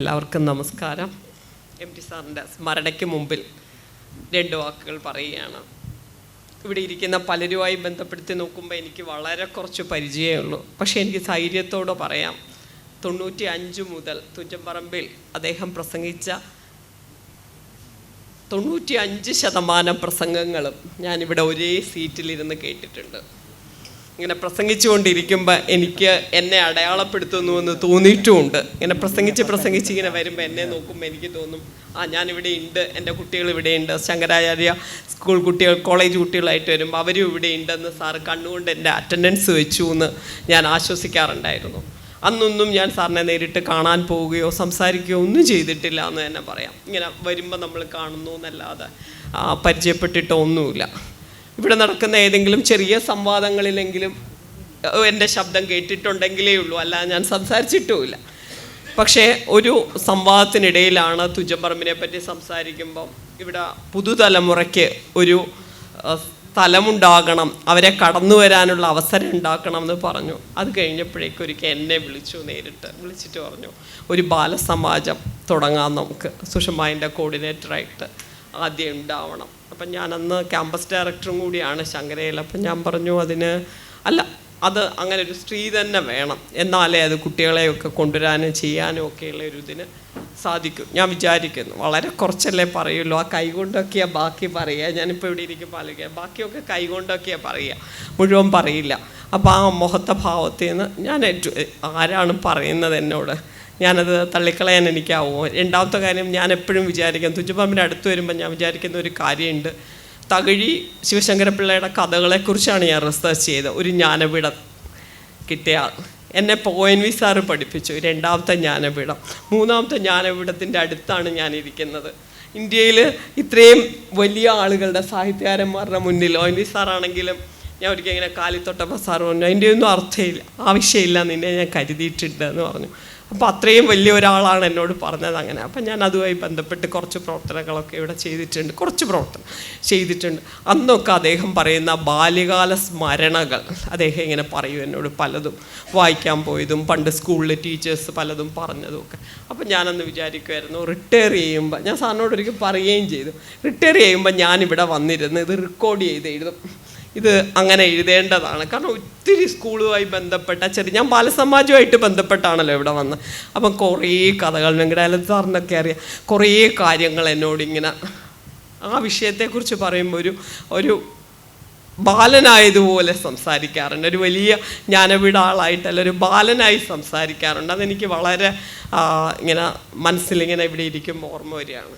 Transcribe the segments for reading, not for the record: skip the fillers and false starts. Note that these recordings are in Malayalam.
എല്ലാവർക്കും നമസ്കാരം. എം.ടി. സാറിൻ്റെ സ്മരണയ്ക്ക് മുമ്പിൽ 2 വാക്കുകൾ പറയുകയാണ്. ഇവിടെ ഇരിക്കുന്ന പലരുമായി ബന്ധപ്പെടുത്തി നോക്കുമ്പോൾ എനിക്ക് വളരെ കുറച്ച് പരിചയമേ ഉള്ളൂ. പക്ഷേ എനിക്ക് ധൈര്യത്തോടെ പറയാം, 95 മുതൽ തുഞ്ചൻപറമ്പിൽ അദ്ദേഹം പ്രസംഗിച്ച 95% പ്രസംഗങ്ങളും ഞാനിവിടെ ഒരേ സീറ്റിലിരുന്ന് കേട്ടിട്ടുണ്ട്. ഇങ്ങനെ പ്രസംഗിച്ചുകൊണ്ടിരിക്കുമ്പോൾ എനിക്ക് എന്നെ അടയാളപ്പെടുത്തുന്നുവെന്ന് തോന്നിയിട്ടുമുണ്ട്. ഇങ്ങനെ പ്രസംഗിച്ച് ഇങ്ങനെ വരുമ്പോൾ എന്നെ നോക്കുമ്പോൾ എനിക്ക് തോന്നും, ഞാനിവിടെ ഉണ്ട്, എൻ്റെ കുട്ടികൾ ഇവിടെയുണ്ട്. ശങ്കരാചാര്യ സ്കൂൾ കുട്ടികൾ, കോളേജ് കുട്ടികളായിട്ട് വരുമ്പോൾ അവരും ഇവിടെ ഉണ്ടെന്ന് സാറ് കണ്ണുകൊണ്ട് എൻ്റെ അറ്റൻഡൻസ് വെച്ചു എന്ന് ഞാൻ ആശ്വസിക്കാറുണ്ടായിരുന്നു. അന്നൊന്നും ഞാൻ സാറിനെ നേരിട്ട് കാണാൻ പോവുകയോ സംസാരിക്കുകയോ ഒന്നും ചെയ്തിട്ടില്ല എന്ന് തന്നെ പറയാം. ഇങ്ങനെ വരുമ്പോൾ നമ്മൾ കാണുന്നു എന്നല്ലാതെ പരിചയപ്പെട്ടിട്ടോ ഒന്നുമില്ല. ഇവിടെ നടക്കുന്ന ഏതെങ്കിലും ചെറിയ സംവാദങ്ങളിലെങ്കിലും എൻ്റെ ശബ്ദം കേട്ടിട്ടുണ്ടെങ്കിലേ ഉള്ളൂ, അല്ലാതെ ഞാൻ സംസാരിച്ചിട്ടുമില്ല. പക്ഷേ ഒരു സംവാദത്തിനിടയിലാണ് തുഞ്ചൻപറമ്പിനെ പറ്റി സംസാരിക്കുമ്പം ഇവിടെ പുതുതലമുറയ്ക്ക് ഒരു സ്ഥലമുണ്ടാകണം, അവരെ കടന്നു വരാനുള്ള അവസരം ഉണ്ടാക്കണം എന്ന് പറഞ്ഞു. അത് കഴിഞ്ഞപ്പോഴേക്കും ഒരിക്കൽ എന്നെ വിളിച്ചിട്ട് പറഞ്ഞു, ഒരു ബാലസമാജം തുടങ്ങാൻ നമുക്ക്, സുഷമയുടെ കോർഡിനേറ്ററായിട്ട് ആദ്യം ഉണ്ടാവണം. അപ്പം ഞാനന്ന് ക്യാമ്പസ് ഡയറക്ടറും കൂടിയാണ് ശങ്കരയിൽ. അപ്പം ഞാൻ പറഞ്ഞു, അത് അങ്ങനെ ഒരു സ്ത്രീ തന്നെ വേണം, എന്നാലേ അത് കുട്ടികളെയൊക്കെ കൊണ്ടുവരാനും ചെയ്യാനും ഒക്കെയുള്ള ഒരു ഇതിന് സാധിക്കും. ഞാൻ വിചാരിക്കുന്നു വളരെ കുറച്ചല്ലേ പറയുള്ളൂ, ആ കൈകൊണ്ടൊക്കെയാണ് ബാക്കി പറയുക. ഞാനിപ്പോൾ ഇവിടെ ഇരിക്കുമ്പോൾ ആലോചിക്കുക, ബാക്കിയൊക്കെ കൈകൊണ്ടൊക്കെയാണ് പറയുക, മുഴുവൻ പറയില്ല. അപ്പോൾ ആ മുഖത്തെ ഭാവത്തിൽ നിന്ന് ഞാൻ ആരാണ് പറയുന്നത് എന്നോട്, ഞാനത് തള്ളിക്കളയാൻ എനിക്കാവുമോ? രണ്ടാമത്തെ കാര്യം, ഞാൻ എപ്പോഴും വിചാരിക്കും, തുഞ്ചൻപറമ്പിൻ്റെ അടുത്ത് വരുമ്പോൾ ഞാൻ വിചാരിക്കുന്ന ഒരു കാര്യമുണ്ട്. തകഴി ശിവശങ്കരപ്പിള്ളയുടെ കഥകളെക്കുറിച്ചാണ് ഞാൻ റിസർച്ച് ചെയ്തത്. ഒരു ജ്ഞാനപീഠം കിട്ടിയ എന്നെ ONV സാറ് പഠിപ്പിച്ചു, 2ാമത്തെ ജ്ഞാനപീഠം. 3ാമത്തെ ജ്ഞാനപീഠത്തിൻ്റെ അടുത്താണ് ഞാനിരിക്കുന്നത്. ഇന്ത്യയിൽ ഇത്രയും വലിയ ആളുകളുടെ സാഹിത്യകാരന്മാരുടെ മുന്നിൽ ONV സാറാണെങ്കിലും ഞാൻ ഒരിക്കൽ ഇങ്ങനെ കാലിത്തൊട്ടപ്പോൾ സാറ് പറഞ്ഞു, അതിൻ്റെ ഒന്നും അർത്ഥമില്ല, ആവശ്യമില്ല, നിന്നെ ഞാൻ കരുതിയിട്ടുണ്ട് എന്ന് പറഞ്ഞു. അപ്പോൾ അത്രയും വലിയ ഒരാളാണ് എന്നോട് പറഞ്ഞത് അങ്ങനെ. അപ്പം ഞാൻ അതുമായി ബന്ധപ്പെട്ട് കുറച്ച് പ്രവർത്തനങ്ങളൊക്കെ ഇവിടെ ചെയ്തിട്ടുണ്ട്, കുറച്ച് പ്രവർത്തനം ചെയ്തിട്ടുണ്ട്. അന്നൊക്കെ അദ്ദേഹം പറയുന്ന ബാല്യകാല സ്മരണകൾ അദ്ദേഹം ഇങ്ങനെ പറയും എന്നോട്, പലതും വായിക്കാൻ പോയതും പണ്ട് സ്കൂളിലെ ടീച്ചേഴ്സ് പലതും പറഞ്ഞതും ഒക്കെ. അപ്പം ഞാനന്ന് വിചാരിക്കുമായിരുന്നു, റിട്ടയർ ചെയ്യുമ്പോൾ, ഞാൻ സാറിനോട് ഒരിക്കൽ പറയുകയും ചെയ്തു, റിട്ടയർ ചെയ്യുമ്പോൾ ഞാനിവിടെ വന്നിരുന്ന് ഇത് റെക്കോർഡ് ചെയ്ത് എഴുതും, ഇത് അങ്ങനെ എഴുതേണ്ടതാണ്. കാരണം ഒത്തിരി സ്കൂളുമായി ബന്ധപ്പെട്ട ഞാൻ ബാലസമാജമായിട്ട് ബന്ധപ്പെട്ടാണല്ലോ ഇവിടെ വന്ന്. അപ്പം കുറേ കഥകൾ, വെങ്കടാചലപതി സാറിനൊക്കെ അറിയാം, കുറേ കാര്യങ്ങൾ എന്നോടിങ്ങനെ ആ വിഷയത്തെക്കുറിച്ച് പറയുമ്പോൾ ഒരു ബാലനായതുപോലെ സംസാരിക്കാറുണ്ട്. ഒരു വലിയ ജ്ഞാനപീഠ ആളായിട്ടല്ല, ഒരു ബാലനായി സംസാരിക്കാറുണ്ട്. അതെനിക്ക് വളരെ ഇങ്ങനെ മനസ്സിലിങ്ങനെ ഇവിടെ ഇരിക്കുമ്പോൾ ഓർമ്മ വരികയാണ്.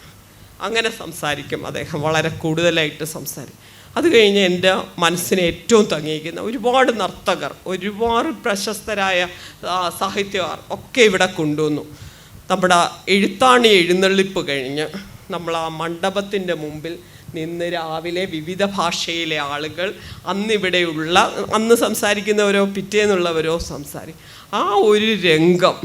അങ്ങനെ സംസാരിക്കും അദ്ദേഹം, വളരെ കൂടുതലായിട്ട് സംസാരിക്കും. അത് കഴിഞ്ഞ് എൻ്റെ മനസ്സിനെ ഏറ്റവും തങ്ങിയിരിക്കുന്ന ഒരുപാട് നർത്തകർ, ഒരുപാട് പ്രശസ്തരായ സാഹിത്യകാർ ഒക്കെ ഇവിടെ കൊണ്ടുവന്നു. നമ്മുടെ എഴുത്താണി എഴുന്നള്ളിപ്പ് കഴിഞ്ഞ് നമ്മൾ ആ മണ്ഡപത്തിൻ്റെ മുമ്പിൽ നിന്ന് രാവിലെ വിവിധ ഭാഷയിലെ ആളുകൾ അന്ന് സംസാരിക്കുന്നവരോ പിറ്റേന്നുള്ളവരോ സംസാരിക്കും. ആ ഒരു രംഗം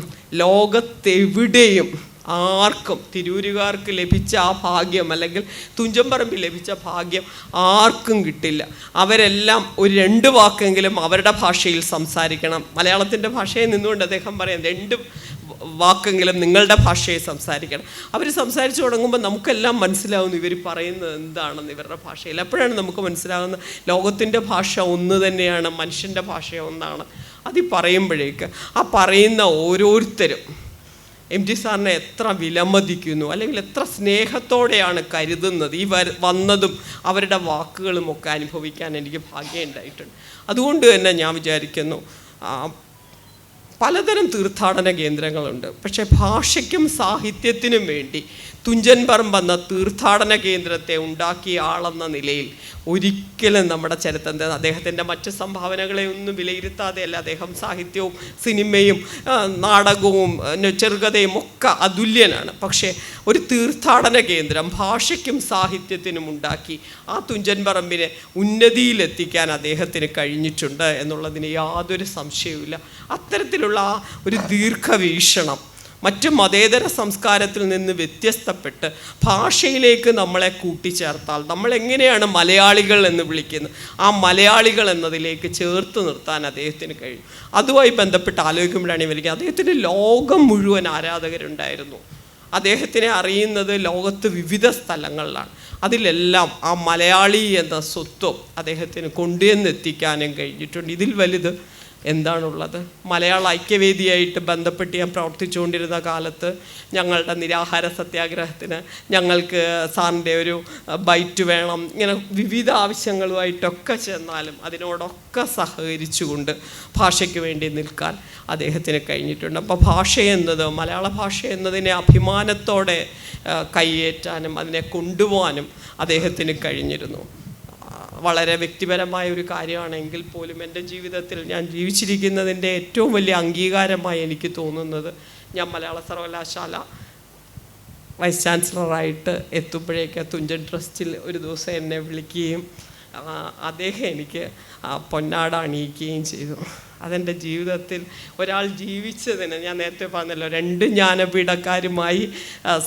ലോകത്തെവിടെയും ആർക്കും, തിരൂരുകാർക്ക് ലഭിച്ച ആ ഭാഗ്യം, അല്ലെങ്കിൽ തുഞ്ചൻപറമ്പിൽ ലഭിച്ച ഭാഗ്യം ആർക്കും കിട്ടില്ല. അവരെല്ലാം ഒരു 2 വാക്കെങ്കിലും അവരുടെ ഭാഷയിൽ സംസാരിക്കണം. മലയാളത്തിൻ്റെ ഭാഷയിൽ നിന്നുകൊണ്ട് അദ്ദേഹം പറയാം, 2 വാക്കെങ്കിലും നിങ്ങളുടെ ഭാഷയിൽ സംസാരിക്കണം. അവർ സംസാരിച്ചു തുടങ്ങുമ്പോൾ നമുക്കെല്ലാം മനസ്സിലാവുന്നു ഇവർ പറയുന്നത് എന്താണെന്ന് ഇവരുടെ ഭാഷയിൽ. അപ്പോഴാണ് നമുക്ക് മനസ്സിലാകുന്നത് ലോകത്തിൻ്റെ ഭാഷ ഒന്ന് തന്നെയാണ്, മനുഷ്യൻ്റെ ഭാഷ ഒന്നാണ്. അത് പറയുമ്പോഴേക്ക് ആ പറയുന്ന ഓരോരുത്തരും എം.ടി. സാറിനെ എത്ര വിലമതിക്കുന്നു, അല്ലെങ്കിൽ എത്ര സ്നേഹത്തോടെയാണ് കരുതുന്നത്. ഈ വന്നതും അവരുടെ വാക്കുകളും ഒക്കെ അനുഭവിക്കാൻ എനിക്ക് ഭാഗ്യം ഉണ്ടായിട്ടുണ്ട്. അതുകൊണ്ട് തന്നെ ഞാൻ വിചാരിക്കുന്നു, പലതരം തീർത്ഥാടന കേന്ദ്രങ്ങളുണ്ട്. പക്ഷേ ഭാഷയ്ക്കും സാഹിത്യത്തിനും വേണ്ടി തുഞ്ചൻപറമ്പ് എന്ന തീർത്ഥാടന കേന്ദ്രത്തെ ഉണ്ടാക്കിയ ആളെന്ന നിലയിൽ ഒരിക്കലും നമ്മുടെ ചരിത്രത്തെ, അദ്ദേഹത്തിൻ്റെ മറ്റ് സംഭാവനകളെ ഒന്നും വിലയിരുത്താതെയല്ല, അദ്ദേഹം സാഹിത്യവും സിനിമയും നാടകവും ചെറുകഥയും ഒക്കെ അതുല്യനാണ്. പക്ഷേ ഒരു തീർത്ഥാടന കേന്ദ്രം ഭാഷയ്ക്കും സാഹിത്യത്തിനും ഉണ്ടാക്കി ആ തുഞ്ചൻപറമ്പിനെ ഉന്നതിയിലെത്തിക്കാൻ അദ്ദേഹത്തിന് കഴിഞ്ഞിട്ടുണ്ട് എന്നുള്ളതിന് യാതൊരു സംശയവുമില്ല. അത്തരത്തിലുള്ള ഒരു ദീർഘവീക്ഷണം മറ്റു മതേതര സംസ്കാരത്തിൽ നിന്ന് വ്യത്യസ്തപ്പെട്ട് ഭാഷയിലേക്ക് നമ്മളെ കൂട്ടിച്ചേർത്താൽ നമ്മൾ എങ്ങനെയാണ് മലയാളികൾ എന്ന് വിളിക്കുന്നത്, ആ മലയാളികൾ എന്നതിലേക്ക് ചേർത്ത് നിർത്താൻ അദ്ദേഹത്തിന് കഴിയും. അതുമായി ബന്ധപ്പെട്ട് ആലോചിക്കുമ്പോഴാണ് ഇവർക്ക് അദ്ദേഹത്തിന് ലോകം മുഴുവൻ ആരാധകരുണ്ടായിരുന്നു. അദ്ദേഹത്തിനെ അറിയുന്നത് ലോകത്ത് വിവിധ സ്ഥലങ്ങളിലാണ്. അതിലെല്ലാം ആ മലയാളി എന്ന സ്വത്വം അദ്ദേഹത്തിന് കൊണ്ടുവന്നെത്തിക്കാനും കഴിഞ്ഞിട്ടുണ്ട്. ഇതിൽ വലുത് എന്താണുള്ളത്? മലയാള ഐക്യവേദിയായിട്ട് ബന്ധപ്പെട്ട് ഞാൻ പ്രവർത്തിച്ചുകൊണ്ടിരുന്ന കാലത്ത് ഞങ്ങളുടെ നിരാഹാര സത്യാഗ്രഹത്തിന് ഞങ്ങൾക്ക് സാറിൻ്റെ ഒരു ബൈറ്റ് വേണം, ഇങ്ങനെ വിവിധ ആവശ്യങ്ങളുമായിട്ടൊക്കെ ചെന്നാലും അതിനോടൊക്കെ സഹകരിച്ചുകൊണ്ട് ഭാഷയ്ക്ക് വേണ്ടി നിൽക്കാൻ അദ്ദേഹത്തിന് കഴിഞ്ഞിട്ടുണ്ട്. അപ്പോൾ ഭാഷ എന്നത്, മലയാള ഭാഷ എന്നതിനെ അഭിമാനത്തോടെ കൈയേറ്റാനും അതിനെ കൊണ്ടുപോകാനും അദ്ദേഹത്തിന് കഴിഞ്ഞിരുന്നു. വളരെ വ്യക്തിപരമായ ഒരു കാര്യമാണെങ്കിൽ പോലും എൻ്റെ ജീവിതത്തിൽ ഞാൻ ജീവിച്ചിരിക്കുന്നതിൻ്റെ ഏറ്റവും വലിയ അംഗീകാരമായി എനിക്ക് തോന്നുന്നത്, ഞാൻ മലയാള സർവകലാശാല വൈസ് ചാൻസലറായിട്ട് എത്തുമ്പോഴേക്ക് തുഞ്ചൻ ട്രസ്റ്റിൽ ഒരു ദിവസം എന്നെ വിളിക്കുകയും അദ്ദേഹം എനിക്ക് പൊന്നാട അണിയിക്കുകയും ചെയ്തു. അതെൻ്റെ ജീവിതത്തിൽ ഒരാൾ ജീവിച്ചതിന്, ഞാൻ നേരത്തെ പറഞ്ഞല്ലോ, 2 ജ്ഞാനപീഠക്കാരുമായി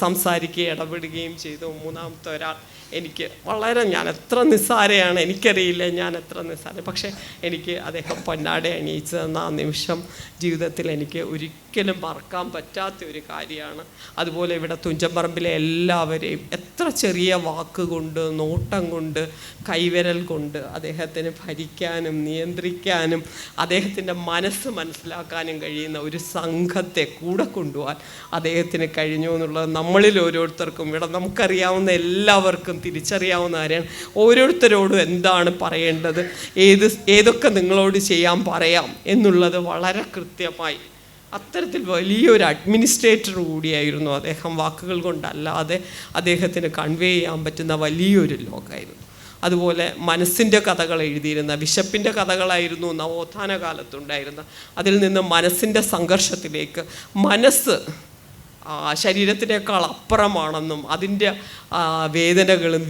സംസാരിക്കുകയും ഇടപെടുകയും ചെയ്തു. മൂന്നാമത്തെ ഒരാൾ എനിക്ക് വളരെ, ഞാൻ എത്ര നിസ്സാരയാണ് എനിക്കറിയില്ല, ഞാൻ എത്ര നിസ്സാരം, പക്ഷേ എനിക്ക് അദ്ദേഹം പൊന്നാട അണിയിച്ചു തന്ന ആ നിമിഷം ജീവിതത്തിൽ എനിക്ക് ഒരിക്കലും മറക്കാൻ പറ്റാത്ത ഒരു കാര്യമാണ്. അതുപോലെ ഇവിടെ തുഞ്ചൻപറമ്പിലെ എല്ലാവരെയും എത്ര ചെറിയ വാക്കുകൊണ്ട്, നോട്ടം കൊണ്ട്, കൈവിരൽ കൊണ്ട് അദ്ദേഹത്തിന് ഭരിക്കാനും നിയന്ത്രിക്കാനും അദ്ദേഹത്തിൻ്റെ മനസ്സ് മനസ്സിലാക്കാനും കഴിയുന്ന ഒരു സംഘത്തെ കൂടെ കൊണ്ടുപോകാൻ അദ്ദേഹത്തിന് കഴിഞ്ഞു എന്നുള്ളത് നമ്മളിൽ ഓരോരുത്തർക്കും, ഇവിടെ നമുക്കറിയാവുന്ന എല്ലാവർക്കും തിരിച്ചറിയാവുന്ന കാര്യമാണ്. ഓരോരുത്തരോടും എന്താണ് പറയേണ്ടത്, ഏതൊക്കെ നിങ്ങളോട് ചെയ്യാൻ പറയാം എന്നുള്ളത് വളരെ കൃത്യമായി, അത്തരത്തിൽ വലിയൊരു അഡ്മിനിസ്ട്രേറ്റർ കൂടിയായിരുന്നു അദ്ദേഹം. വാക്കുകൾ കൊണ്ടല്ലാതെ അദ്ദേഹത്തിന് കൺവേ ചെയ്യാൻ പറ്റുന്ന വലിയൊരു ലോകമായിരുന്നു. അതുപോലെ മനസ്സിൻ്റെ കഥകൾ എഴുതിയിരുന്ന, വിശപ്പിൻ്റെ കഥകളായിരുന്നു നവോത്ഥാന കാലത്തുണ്ടായിരുന്ന. അതിൽ നിന്ന് മനസ്സിൻ്റെ സംഘർഷത്തിലേക്ക്, മനസ്സ് ശരീരത്തിനേക്കാൾ അപ്പുറമാണെന്നും അതിൻ്റെ വേദനകളും